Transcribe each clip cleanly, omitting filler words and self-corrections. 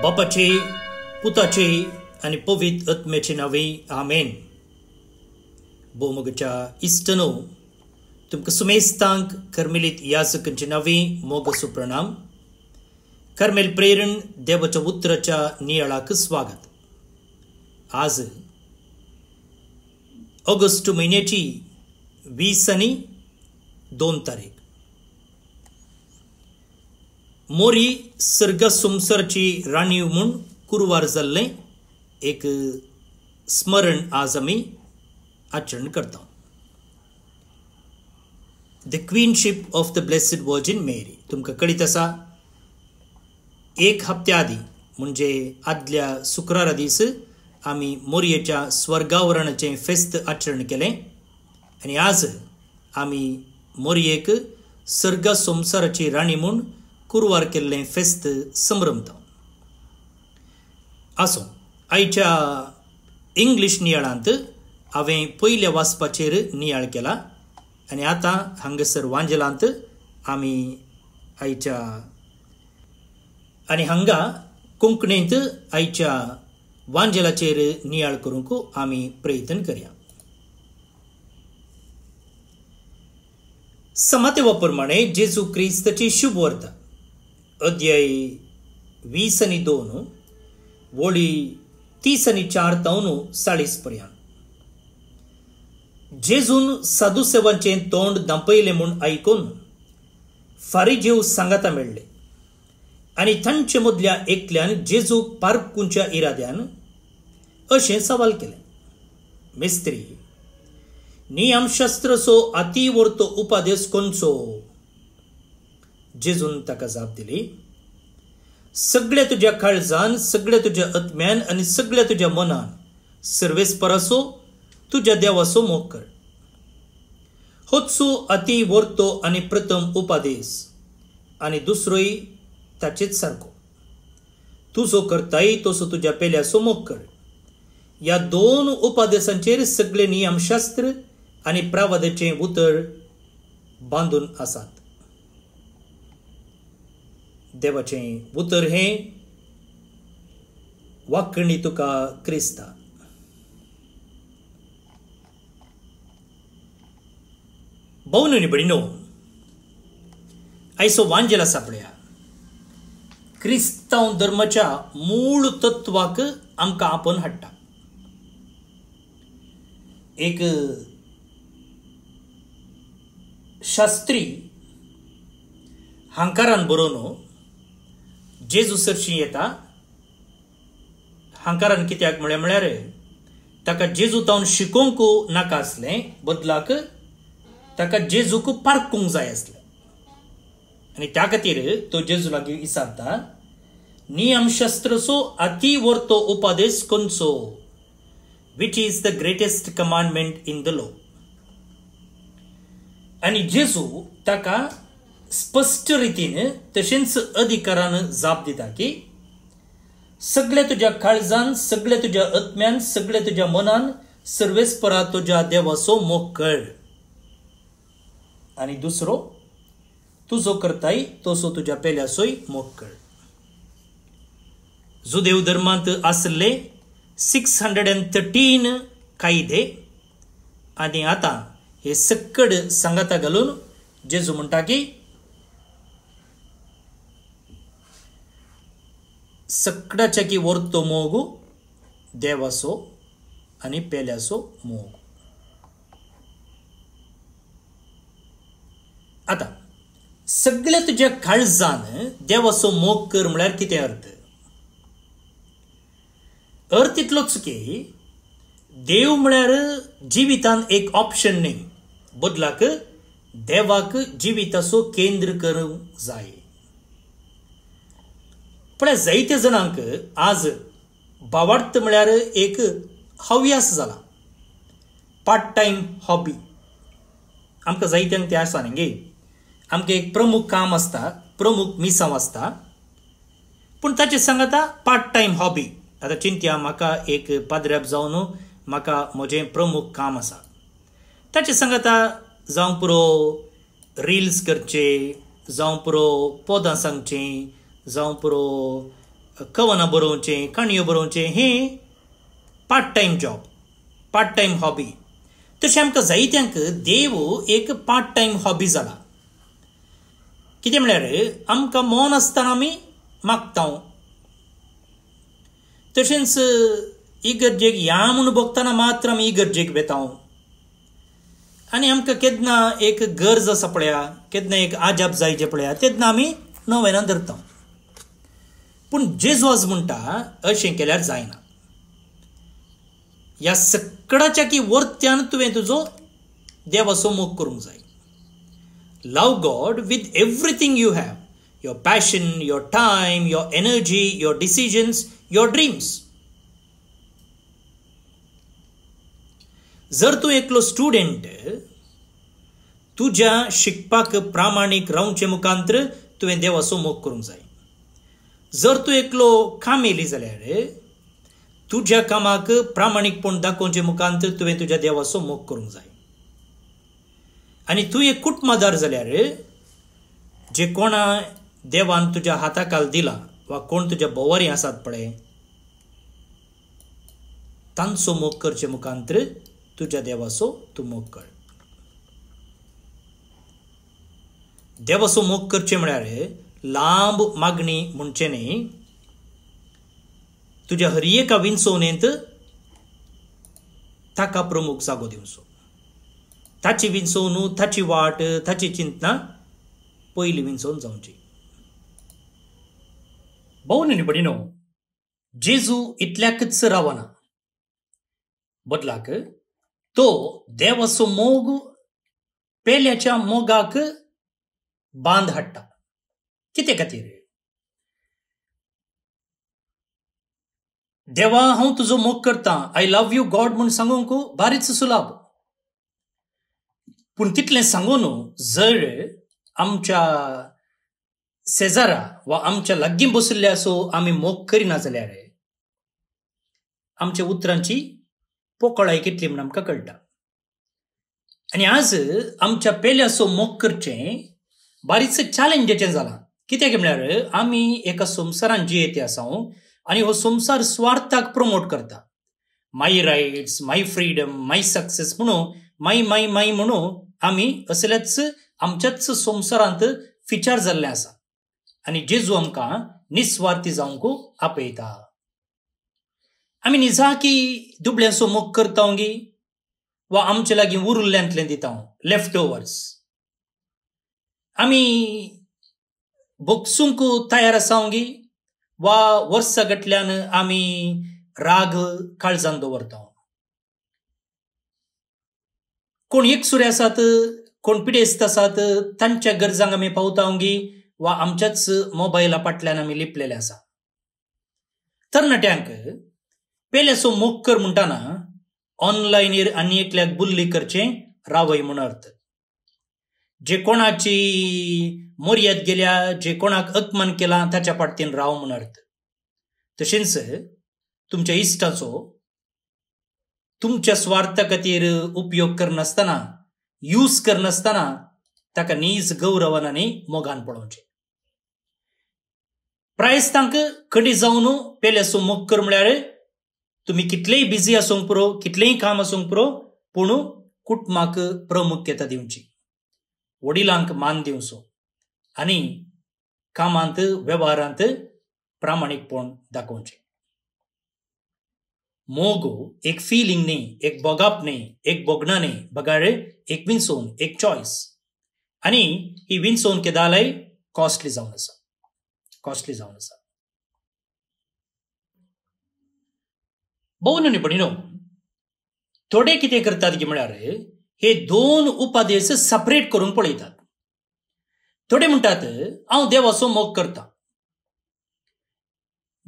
बापाचे, पुताचे आणि पवित्र आत्म्याचे नावे आमेन. बोमगच्या इष्टनो तुमकां सुमेस्तांक कर्मेलीत याजकांचे नावे मोगसो प्रणाम. कर्मेल प्रेरण देवाच्या उतराच्या नियाळाक स्वागत. आज ऑगस्ट महिन्याची 20 आणि 2 तारीख. मोरी सर्ग संसारची राणीव म्हूण कुरवार जाल्लें एक स्मरण आज आमी आचरण करता. The queenship of the blessed virgin Mary. तुमकां कळीत आसा, एक हप्त्या आदी म्हणजे आदल्या शुक्रारा दीस आमी मोरयेच्या स्वर्गावरणाचें फेस्त आचरण केलें आनी आज आमी मोरयेक सर्ग संसाराची राणी म्हूण कुरवार केल्लें फेस्त संभ्रमता. आसूं, आयच्या इंग्लीश नियाळांत हांवें पयल्या वाचपाचेर नियाळ केला आनी आतां हांगासर वांजलांत आमी आयच्या आनी हांगा कोंकणींत आयच्या वांजलाचेर नियाळ करूंक आमी प्रयत्न करया. समातेवा प्रमाणे जेजू क्रिस्ताची शुभ वार्ता अध्याय 20 आणि 2 वळी 30 आणि 4 तावन 40 पर्यंत. जेजून साधुसेवांचें तोंड दांपयलें म्हूण आयकून फारिजीव सांगाता मेळ्ळे आनी तांचे मदल्या एकल्यान जेजूक पारखुच्या इराद्यान अशें सवाल केलें, मेस्त्री, नियमशास्त्रचो अति व्हरतो उपादेश खंयचो? जेजून ताका जाप दिली, सगळ्या तुज्या काळजान, सगळ्या तुज्या आत्म्यान आनी सगळ्या तुज्या मनान सर्वेस्पराचो तुज्या देवाचो मोग कर. होचो अति व्हरतो आनी प्रथम उपादेश आनी दुसरोय ताचेच सारको. तुजो करताय तसो तुज्या पेल्याचो मोग कर. ह्या 2 उपादेशांचेर सगळे नियमशास्त्र आनी प्रावादाचें उतर बांदून आसात. देवाचें उतर हें वाकणी तुका क्रिस्ता. भोवन आनी भयणीनो, आयचो वांजेला सापड्या क्रिस्तांव धर्माच्या मूळ तत्वाक आमकां आपण हाडटा. एक शास्त्री हांकारान बरोवन जेजू सरशी येता. हांकारान कित्याक म्हळ्यार ताका जेजू तावन शिकोवंक नाका आसलें, बदलाक ताका जेजूक पारखूंक जाय आसलें. आनी त्या खातीर तो जेजू लागीं विचारता, नियमशास्त्रचो अति व्हरतो उपादेश खंयचो? Which is the greatest commandment in the law. आनी जेजू ताका स्पष्ट रितीन तशेंच अधिकारान जाप दिता की सगळ्या तुज्या काळजान, सगळ्या तुज्या आत्म्यान, सगळ्या तुज्या मनान सर्वेस्परा तुज्या देवाचो मोग कर. आनी दुसरो, तुजो करताय तसो तुज्या पेल्याचोय मोग कर. जुदेव धर्मांत आसले 613 कायदे आनी आतां हे सक्कड सांगाता घालून जेजू म्हणटा की सगळ्याच्या की व्हरतो मोग देवाचो आनी पेल्याचो मोग. आता सगळ्या तुज्या काळजान देवाचो मोग कर म्हळ्यार कितें अर्थ? अर्थ इतलोच की देव म्हळ्यार जिवितान एक ऑप्शन न्ही, बदलाक देवाक जिविताचो केंद्र करूंक जाय. पण जायत्या जाणांक आज भावार्थ म्हळ्यार एक हव्यास जाला, पार्ट टायम हॉबी. आमकां जायत्यांक तें आसा न्ही गे, आमकां एक प्रमुख काम आसता, प्रमुख मिसांव आसता, पूण ताचे सांगाता पार्ट टायम हॉबी. आतां चिंत्या, म्हाका एक पाद्र्याप जावन म्हाका म्हजें प्रमुख काम आसा. ताचे सांगाता जावं पुरो रिल्स करचे, जावं पुरो पदां सांगचीं, जावं पुरो कवनां बरोवचें, काणयो बरोवचें हें part time job, part time hobby. तशें आमकां जायत्यांक देव एक पार्ट टायम हॉबी जाला. कितें म्हळ्यार आमकां मौन आसतना आमी मागता. तशेंच इगर्जेक या म्हूण बगतना मात्र आमी इगर्जेक वेता. आनी आमकां केन्ना एक गरज आसा पळया, केन्ना एक आजाप जायचें पळया, तेन्ना आमी नोवेनां धरता. पूण जेजू आज म्हणटा अशें केल्यार जायना. ह्या सगळ्याच्या की वर्त्यान तुवें तुजो देवाचो मोग करूंक जाय. Love God with everything you have, your passion, your time, your energy, your decisions, your dreams. जर तूं एकलो स्टुडंट, तुज्या शिकपाक प्रामाणीक रावचे मुखांतर तुवें देवाचो मोग करूंक जाय. जर तूं एकलो कामेली जाल्यार तुज्या कामाक प्रामाणीकपण दाखोवचे मुखांतर तुवें तुज्या देवाचो मोग करूंक जाय. आनी तूं एक कुटुंबदार जाल्यार जे कोणा देवान तुज्या हाताखाल दिला वा कोण तुज्या बोवारी आसात पळय, तांचो मोग करचे मुखांतर तुज्या देवाचो तूं मोग कर. देवाचो मोग करचे म्हळ्यार लांब मागणी म्हणचे न्ही. तुज्या हर एका विंचोवणेंत ताका प्रमुख जागो दिवचो. ताची विंचोवणूक, ताची वाट, ताची चिंतना पयली विंचोवन जावची. भोवन आनी भयणीनो, जेजू इतल्याकच रावना. बदलाक तो देवाचो मोग पेल्याच्या मोगाक बांद हाडटा. किते खातीर? देवा हांव तुजो मोग करता, आय लव यू गॉड म्हूण सांगूंक बारीच सुलाभ. पूण तितलें सांगून जर आमच्या शेजारा वा आमच्या लागीं बशिल्ल्या असो आमी मोग करिना जाल्यार आमच्या उतरांची पोकळाय कितली म्हूण आमकां कळटा. आनी आज आमच्या पेल्याचो मोग करचें बारीच चॅलेंजाचें जालां. कित्याक म्हळ्यार आमी एका संवसारांत जियेते आसा आनी हो संवसार स्वार्थाक प्रमोट करता. माय रायट्स, माय फ्रीडम, माय सक्सेस म्हणून माय म्हणून आमी असल्याच आमच्याच संवसारांत फिचार जाल्ले आसा. आनी जेजू आमकां निस्वार्थी जावंक आपयता. आमी निजा की दुबळ्यांचो मोग करता वा आमचे लागीं उरिल्ल्यांतलें दिता, लेफ्ट ओवर्स. आमी बोगसूंक तयार आसा वा वर्सां गटल्यान आमी राग काळजान दवरता. कोण एकसुरे आसात, कोण पिडेस्त आसात, तांच्या गरजांक आमी पावता वा आमच्याच मोबायला फाटल्यान आमी लिपलेले आसा. तरणाट्यांक पेल्याचो मोग कर म्हणटाना ऑनलायनीर आनी एकल्याक बुल्ली करचें रावय म्हूण अर्थ. जे कोणाची मर्याद गेल्या, जे कोणाक अपमान केला ताच्या फाटल्यान राव म्हूण अर्थ. तशेंच तुमच्या इश्टाचो तुमच्या स्वार्था खातीर उपयोग करनासतना, यूज करनासतना ताका नीज गौरवान आनी मोगान पळोवचें. प्रायस्तांक कडी जावन पेल्याचो मोग कर म्हळ्यार तुमी कितलेय बिजी आसूंक पुरो, कितलेंय काम आसूंक पुरो, पूण कुटुंबाक प्रामुख्यता दिवची, वडिलांक मान दिवचो आनी कामांत वेव्हारांत प्रामाणीकपण दाखोवचें. मोग एक फिलिंग न्ही, एक बोगाप न्ही, एक बोगणा न्ही, बगाड एक विंचोवन, एक चॉयस. आनी ही विंचोवन केदालय कॉस्टली जावन आसा, कॉस्टली जावन आसा. भोवन आनी भयणीनो, थोडे कितें करतात की म्हळ्यार हे दोन उपादेश सेपरेट करून पळयतात. थोडे म्हणटात हांव देवाचो मोग करता.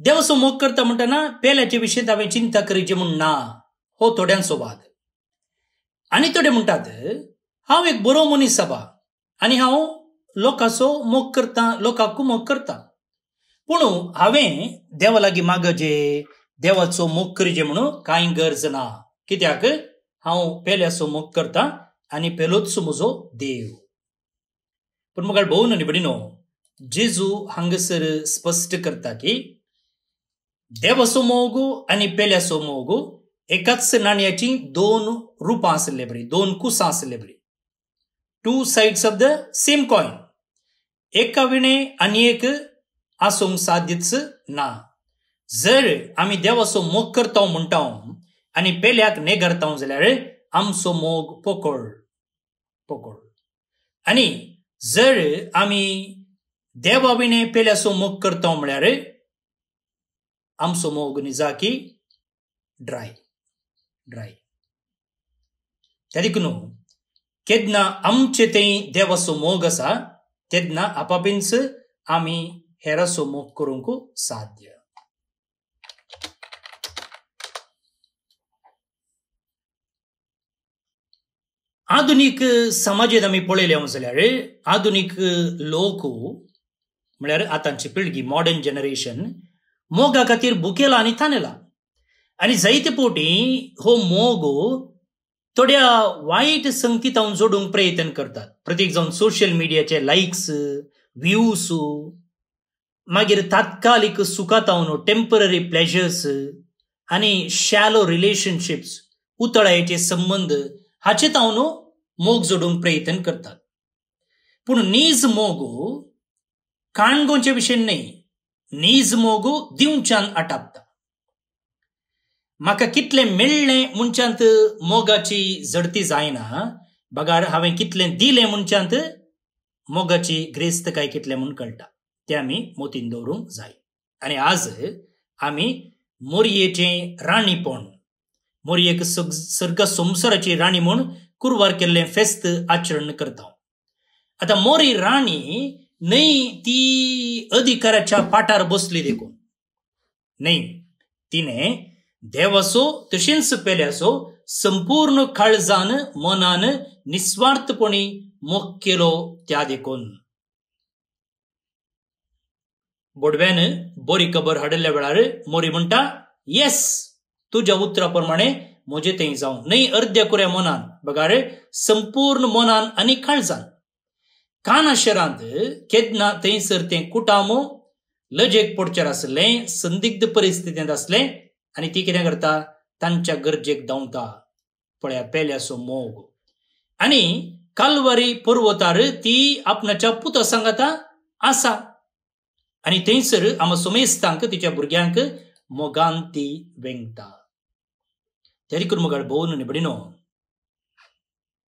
देवाचो मोग करता म्हणटाना पेल्याचे विशयींत हांवें चिंता करची म्हूण ना, हो थोड्यांचो वाद. आनी थोडे म्हणटात हांव एक बरो मनीस आबा आनी हांव लोकांचो मोग करता, लोकांक मोग करता, पूण हांवें देवा लागीं मागचें, देवाचो मोग करचें म्हणून कांय गरज ना. कित्याक हांव पेल्याचो मोग करता आनी पेलोच म्हजो देव. पूण मुखार भोवन आनी भयणीनो, जेजू हांगासर स्पश्ट करता की देवाचो मोग आनी पेल्याचो मोग एकाच नाण्याची दोन रुपां आसले बरी, दोन कुसां आसले बरी. 2 sides of the same coin. एका विणे आनी एक आसूंक साध्यच ना. जर आमी देवाचो मोग करता म्हणटा आनी पेल्याक नेगरता जाल्यार आमचो मोग पोकळ. आनी जर आमी देवा विणे पेल्याचो मोग करता म्हळ्यार आमचो मोग निजाकी ड्राय. त्या देखून केन्ना आमचे थंय देवाचो मोग आसा तेन्ना आपापींच आमी हेराचो मोग करूंक साध्य. आधुनीक समाजात आमी पळयले जाल्यार आधुनीक लोक म्हळ्यार आतांची पिळगी, मॉडर्न जनरेशन, मोगा खातीर भुकेला आनी थानेला. आनी जायते फावटी हो मोग थोड्या वायट संकेतांक जोडूंक प्रयत्न करतात. प्रत्येक जावन सोशल मिडियाचे लायक्स, व्ह्यूज, मागीर तात्कालिक सुखातावन टेम्पररी प्लेजर्स आनी शॅलो रिलेशनशिप्स, उतळायेचे संबंध हाचे तावन मोग जोडूंक प्रयत्न करतात. पूण नीज मोग काणगोचे विशयी न्हय, नीज मोग दिवच्यान आटापता. म्हाका कितलें मेळ्ळें म्हणच्यात मोगाची जडती जायना, बगार हांवें कितलें दिलें म्हणच्यात मोगाची ग्रेस्त काय कितलें म्हूण कळटा. तें आमी मोतीन दवरूंक जाय. आनी आज आमी मोरयेचें राणीपण, मोरयेक सर्ग संवसाराची राणी म्हूण कुरवार केल्लें फेस्त आचरण करता. आतां मोरी राणी न्हय ती अधिकाराच्या पाठार बसली देखून न्हय, तिणें देवाचो तशेंच पेल्याचो संपूर्ण काळजान मनान निस्वार्थपणी मोग केलो. त्या देखून बोडव्यान बरी खबर हाडल्या वेळार मोरी म्हणटा, येस, तुज्या उतरा प्रमाणे म्हजे थंय जावं. न्हय अर्द्या कुऱ्या मनान, बगार संपूर्ण मनान आनी काळजान. काना शहरांत केन्ना थंयसर तें कुटाम लजेक पडचेर आसलें, संदिग्ध परिस्थितींत आसलें आनी ती कितें करता, तांच्या गरजेक धांवता. पळया पेल्याचो मोग. आनी काल्वारी पर्वतार ती आपणाच्या पुता सांगाता आसा आनी थंयसर आमा सोमेस्तांक तिच्या भुरग्यांक मोगान ती वेंगता. त्या देखून मोगाळ भोवन निबडिनो,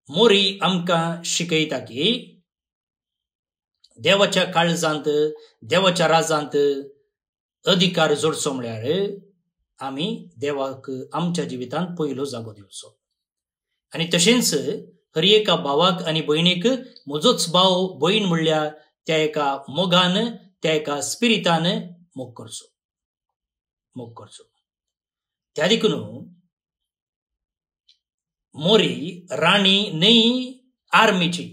मोरी आमकां शिकयता की देवाच्या काळजांत, देवाच्या राजांत अधिकार जोडचो म्हळ्यार आमी देवाक आमच्या जिवितांत पयलो जागो दिवचो. आनी तशेंच हर एका भावाक आनी भयणीक म्हजोच भाव भयण म्हणल्यार त्या एका मोगान, त्या एका स्पिरितान मोग करचो. त्या देखून मोरी राणी न्हय आर्मीची,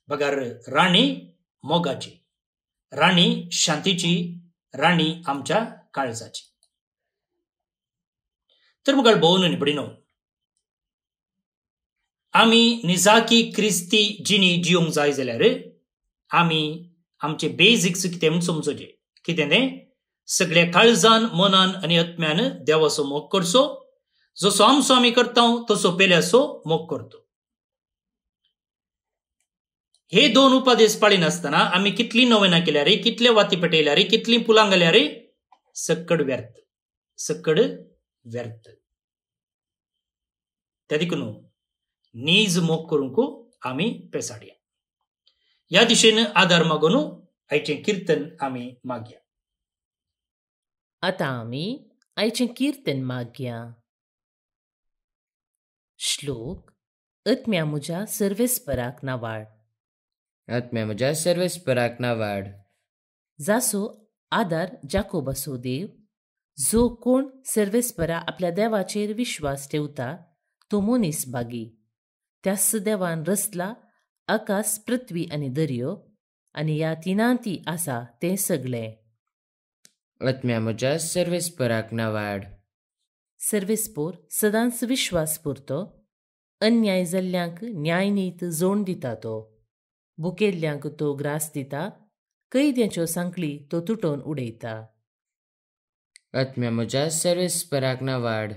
बगार राणी मोगाची, राणी शांतीची, राणी आमच्या काळजाची. तर मुगाळ भोवन निबडिनो, आमी निजाकी क्रिस्ती जिणी जिवंक जाय जाल्यार आमी आमचे बेजिक्स कितें म्हूण समजोचें. कितें तें सगळ्या काळजान, मनान आनी आत्म्यान देवाचो मोग करचो. जसो आमचो आमी करता तसो पेल्याचो मोग करतो. हे दोन उपादेश पाळीन आसतना आमी कितली नोवेना केल्यार, कितले वाती पेटयल्यार, कितली पुलां घाल्यार सक्कड व्यर्थ. त्या देखून नीज मोग करूंक आमी पेसाडया. ह्या दिशेन आदार मागून आयचें कीर्तन आमी मागया. आतां आमी आयचें कीर्तन मागया. श्लोक. आत्म्या म्हज्या सर्वेस्पराक नावाड. आत्म्या म्हज्या सर्वेस्पराक नावाड. जासो आदार जाकोबाचो देव, जो कोण सर्वेस्परा आपल्या देवाचेर विश्वास ठेवता तो मनीस भागी. त्याच देवान रचला आकाश, पृथ्वी आनी दर्यो, आनी ह्या तिनांती आसा तें सगळें. आत्म्या म्हज्या सर्वेस्पराक नावाड. सर्वेस्पोर सदांच विश्वास पुरतो, अन्याय जाल्ल्यांक न्यायनीत जोड दिता तो. भुकेल्ल्यांक तो ग्रास दिता, कैद्याच्यो सांखळी तो तुटोवन उडयता. आत्म्या म्हज्या सर्वेस्पराक वाड.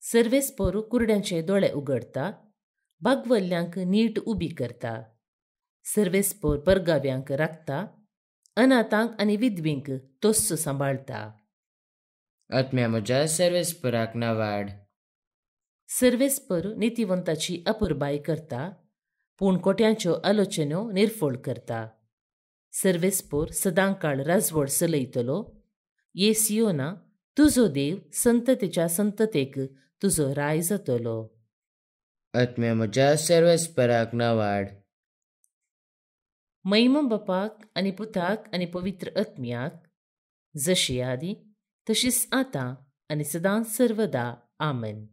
सर्वेस्पर कुरड्यांचे दोळे उगडता, बागवल्ल्यांक नीट उबी करता. सर्वेस्पर परगाव्यांक राखता, अनाथांक आनी विधवींक तोस्स सांबाळता. आत्म्या म्हज्या सर्वेस्पराक वाड. सर्वेस्पर नितिवंताची अपुरबाय करता, पूण कोट्यांच्यो आलोचन्यो निर्फोळ करता. सर्वेस्पर सदांकाळ राजवड चलयतलो. येसियोना, तुजो देव संततेच्या संततेक तुजो राय जातलो. आत्म्या म्हज्या सर्वेस्पराक वाड. मैम बापाक आनी पुताक आनी पवित्र आत्म्याक, जशी आदी तशीच आतां आनी सदां सर्वदा. आमेन.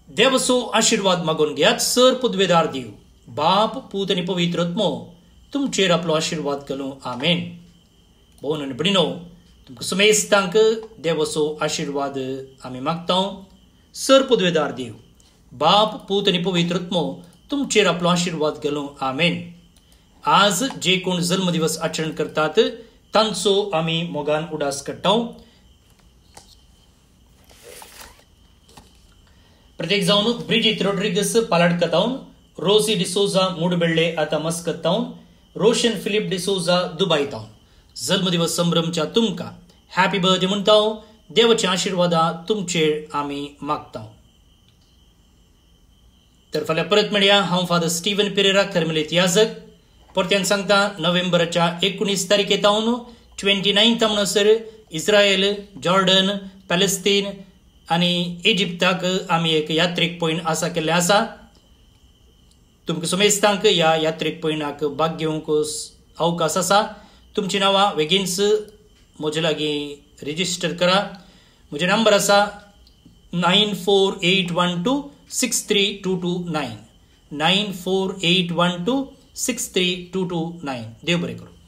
देवाचो आशीर्वाद मागून घेयात. सर पुदवेदार देव, बाप, पूत आनी पवित्र आत्मो तुमचेर आपलो आशीर्वाद घालूं. आमेन. भोवन आनी भयणीनो, तुमकां समेस्तांक देवाचो आशीर्वाद आमी मागता. सर पुदवेदार देव, बाप, पूत आनी पवित्र आत्मो तुमचेर आपलो आशीर्वाद घालूं. आमेन. आज जे कोण जल्मदिवस आचरण करतात तांचो आमी मोगान उडास काडटा. प्रत्येक जावन ब्रिजित रॉड्रिगस पालाड कतावन, रोसी डिसोजा मुडबेळ्ळे आता मस्कत तावन, रोशन फिलिप डिसोजा दुबय तावन जल्मदिवस संभ्रमच्या तुमकां हॅपी बर्थडे म्हणटा. देवाचे आशीर्वादा तुमचेर आमी मागता. तर फाल्यां परत मेळया. हांव फादर स्टीवन पेरेरा, कर्मेलीत याजक. परत्यान सांगता, नोव्हेंबराच्या 19 तारखेतावन 29 म्हणसर इस्रायल, जॉर्डन, पॅलेस्तीन आनी इजिप्ताक आमी एक यात्रेक पयण आसा केल्ले आसा. तुमकां समेस्तांक ह्या यात्रेक पयणाक भाग घेवंक अवकाश आसा. तुमची नांवां बेगीनच म्हजे लागीं रेजिस्टर करा. म्हजे नंबर आसा 9481263229. 9481263229. देव बरें करूं.